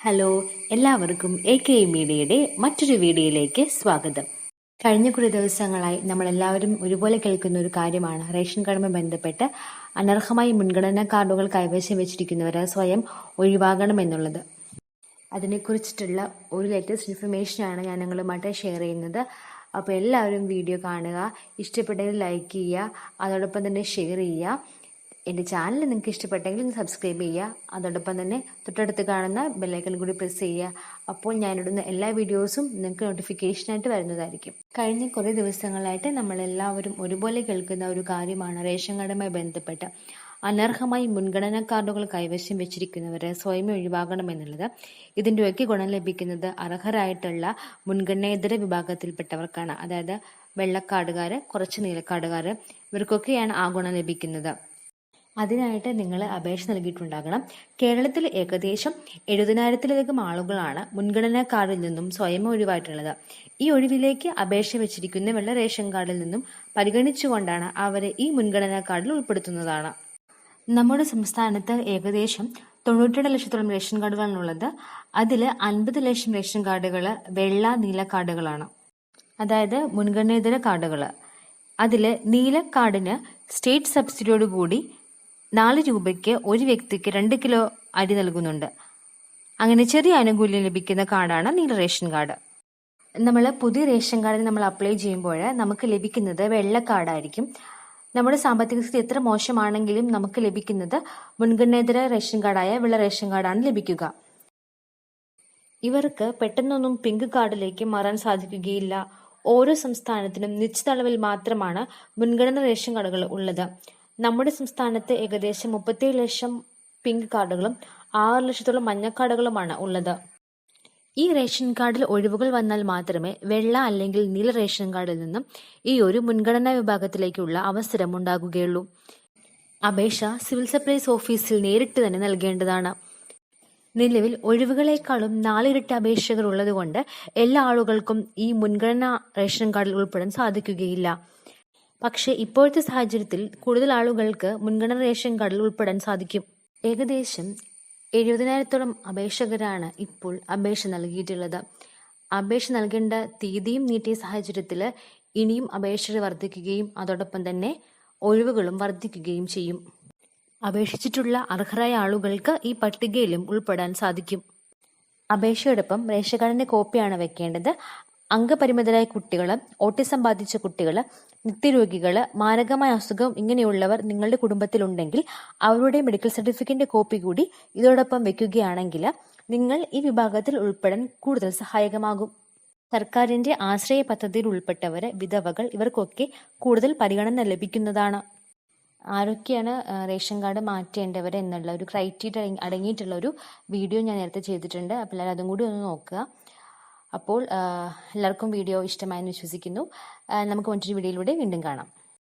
Hello, എല്ലാവർക്കും AKE മീഡിയയുടെ മറ്റൊരു വീഡിയോയിലേക്ക് സ്വാഗതം. കഴിഞ്ഞ കുറേ ദിവസങ്ങളായി നമ്മളെല്ലാവരും ഒരുപോലെ കേൾക്കുന്ന ഒരു കാര്യമാണ് റേഷൻ കാർഡുമായി ബന്ധപ്പെട്ട് അനർഹമായി മുൻഗണനാ കാർഡുകൾ കൈവശം വെച്ചിരിക്കുന്നവരെ സ്വയം ഒഴിവാകണമെന്നുള്ളത്. അതിനെക്കുറിച്ചിട്ടുള്ള ഒരു ലേറ്റസ്റ്റ് ഇൻഫർമേഷനാണ് ഞാൻ നിങ്ങളുമായിട്ട് ഷെയർ ചെയ്യുന്നത്. അപ്പോൾ എല്ലാവരും വീഡിയോ കാണുക, ഇഷ്ടപ്പെട്ടെങ്കിൽ ലൈക്ക് ചെയ്യുക, അതോടൊപ്പം തന്നെ ഷെയർ ചെയ്യുക. എൻ്റെ ചാനൽ നിങ്ങൾക്ക് ഇഷ്ടപ്പെട്ടെങ്കിൽ ഒന്ന് സബ്സ്ക്രൈബ് ചെയ്യുക. അതോടൊപ്പം തന്നെ തൊട്ടടുത്ത് കാണുന്ന ബെല്ലൈക്കൺ കൂടി പ്രസ് ചെയ്യുക. അപ്പോൾ ഞാനിടുന്ന എല്ലാ വീഡിയോസും നിങ്ങൾക്ക് നോട്ടിഫിക്കേഷനായിട്ട് വരുന്നതായിരിക്കും. കഴിഞ്ഞ കുറേ ദിവസങ്ങളായിട്ട് നമ്മളെല്ലാവരും ഒരുപോലെ കേൾക്കുന്ന ഒരു കാര്യമാണ് റേഷൻ കാർഡുമായി ബന്ധപ്പെട്ട് അനർഹമായി മുൻഗണനാ കാർഡുകൾ കൈവശം വെച്ചിരിക്കുന്നവരെ സ്വയം ഒഴിവാക്കണമെന്നുള്ളത്. ഇതിൻ്റെയൊക്കെ ഗുണം ലഭിക്കുന്നത് അർഹരായിട്ടുള്ള മുൻഗണനേതര വിഭാഗത്തിൽപ്പെട്ടവർക്കാണ്. അതായത് വെള്ളക്കാർഡുകാർ, കുറച്ച് നീലക്കാർഡുകാർ, ഇവർക്കൊക്കെയാണ് ആ ഗുണം ലഭിക്കുന്നത്. അതിനായിട്ട് നിങ്ങൾ അപേക്ഷ നൽകിയിട്ടുണ്ടാകണം. കേരളത്തിൽ ഏകദേശം 70,000-ലധികം ആളുകളാണ് മുൻഗണനാ കാർഡിൽ നിന്നും സ്വയം ഒഴിവായിട്ടുള്ളത്. ഈ ഒഴിവിലേക്ക് അപേക്ഷ വെച്ചിരിക്കുന്ന വെള്ള റേഷൻ കാർഡിൽ നിന്നും പരിഗണിച്ചുകൊണ്ടാണ് അവരെ ഈ മുൻഗണനാ കാർഡിൽ ഉൾപ്പെടുത്തുന്നതാണ്. നമ്മുടെ സംസ്ഥാനത്ത് ഏകദേശം 92 ലക്ഷത്തോളം റേഷൻ കാർഡുകളാണുള്ളത്. അതിൽ 50 ലക്ഷം റേഷൻ കാർഡുകൾ വെള്ള നീല കാർഡുകളാണ്, അതായത് മുൻഗണനേതര കാർഡുകൾ. അതിൽ നീല കാർഡിന് സ്റ്റേറ്റ് സബ്സിഡിയോടുകൂടി 4 രൂപയ്ക്ക് ഒരു വ്യക്തിക്ക് 2 കിലോ അരി നൽകുന്നുണ്ട്. അങ്ങനെ ചെറിയ ആനുകൂല്യം ലഭിക്കുന്ന കാർഡാണ് നീല റേഷൻ കാർഡ്. നമ്മൾ പുതിയ റേഷൻ കാർഡിന് നമ്മൾ അപ്ലൈ ചെയ്യുമ്പോൾ നമുക്ക് ലഭിക്കുന്നത് വെള്ള കാർഡായിരിക്കും. നമ്മുടെ സാമ്പത്തിക സ്ഥിതി എത്ര മോശമാണെങ്കിലും നമുക്ക് ലഭിക്കുന്നത് മുൻഗണനേതര റേഷൻ കാർഡായ വെള്ള റേഷൻ കാർഡാണ് ലഭിക്കുക. ഇവർക്ക് പെട്ടെന്നൊന്നും പിങ്ക് കാർഡിലേക്ക് മാറാൻ സാധിക്കുകയില്ല. ഓരോ സംസ്ഥാനത്തിനും നിശ്ചിത അളവിൽ മാത്രമാണ് മുൻഗണന റേഷൻ കാർഡുകൾ ഉള്ളത്. നമ്മുടെ സംസ്ഥാനത്ത് ഏകദേശം 37 ലക്ഷം പിങ്ക് കാർഡുകളും 6 ലക്ഷത്തോളം മഞ്ഞ കാർഡുകളുമാണ് ഉള്ളത്. ഈ റേഷൻ കാർഡിൽ ഒഴിവുകൾ വന്നാൽ മാത്രമേ വെള്ള അല്ലെങ്കിൽ നീല റേഷൻ കാർഡിൽ നിന്നും ഈ ഒരു മുൻഗണനാ വിഭാഗത്തിലേക്കുള്ള അവസരം ഉണ്ടാകുകയുള്ളൂ. അപേക്ഷ സിവിൽ സപ്ലൈസ് ഓഫീസിൽ നേരിട്ട് തന്നെ നൽകേണ്ടതാണ്. നിലവിൽ ഒഴിവുകളെക്കാളും 4 ഇരട്ടി അപേക്ഷകർ ഉള്ളതുകൊണ്ട് എല്ലാ ആളുകൾക്കും ഈ മുൻഗണനാ റേഷൻ കാർഡിൽ ഉൾപ്പെടാൻ സാധിക്കുകയില്ല. പക്ഷേ ഇപ്പോഴത്തെ സാഹചര്യത്തിൽ കൂടുതൽ ആളുകൾക്ക് മുൻഗണന റേഷൻ കാർഡിൽ ഉൾപ്പെടാൻ സാധിക്കും. ഏകദേശം 70,000-ഓളം അപേക്ഷകരാണ് ഇപ്പോൾ അപേക്ഷ നൽകിയിട്ടുള്ളത്. അപേക്ഷ നൽകേണ്ട തീയതിയും നീട്ടിയ സാഹചര്യത്തിൽ ഇനിയും അപേക്ഷകൾ വർദ്ധിക്കുകയും അതോടൊപ്പം തന്നെ ഒഴിവുകളും വർദ്ധിക്കുകയും ചെയ്യും. അപേക്ഷിച്ചിട്ടുള്ള അർഹരായ ആളുകൾക്ക് ഈ പട്ടികയിലും ഉൾപ്പെടാൻ സാധിക്കും. അപേക്ഷയോടൊപ്പം റേഷൻ കാർഡിന്റെ കോപ്പിയാണ് വെക്കേണ്ടത്. അംഗപരിമിതരായ കുട്ടികൾ, ഓട്ടിസം ബാധിച്ച കുട്ടികൾ, നിത്യരോഗികൾ, മാരകമായ അസുഖം ഇങ്ങനെയുള്ളവർ നിങ്ങളുടെ കുടുംബത്തിലുണ്ടെങ്കിൽ അവരുടെ മെഡിക്കൽ സർട്ടിഫിക്കറ്റിന്റെ കോപ്പി കൂടി ഇതോടൊപ്പം വെക്കുകയാണെങ്കിൽ നിങ്ങൾ ഈ വിഭാഗത്തിൽ ഉൾപ്പെടാൻ കൂടുതൽ സഹായകമാകും. സർക്കാരിന്റെ ആശ്രയ പദ്ധതിയിൽ ഉൾപ്പെട്ടവർ, വിധവകൾ, ഇവർക്കൊക്കെ കൂടുതൽ പരിഗണന ലഭിക്കുന്നതാണ്. ആരൊക്കെയാണ് റേഷൻ കാർഡ് മാറ്റേണ്ടവർ എന്നുള്ള ഒരു ക്രൈറ്റീരിയ അടങ്ങിയിട്ടുള്ള ഒരു വീഡിയോ ഞാൻ നേരത്തെ ചെയ്തിട്ടുണ്ട്. അപ്പോൾ എല്ലാവരും അതും കൂടി ഒന്ന് നോക്കുക. അപ്പോൾ എല്ലാവർക്കും വീഡിയോ ഇഷ്ടമായെന്ന് വിശ്വസിക്കുന്നു. നമുക്ക് മറ്റൊരു വീഡിയോയിലൂടെ വീണ്ടും കാണാം.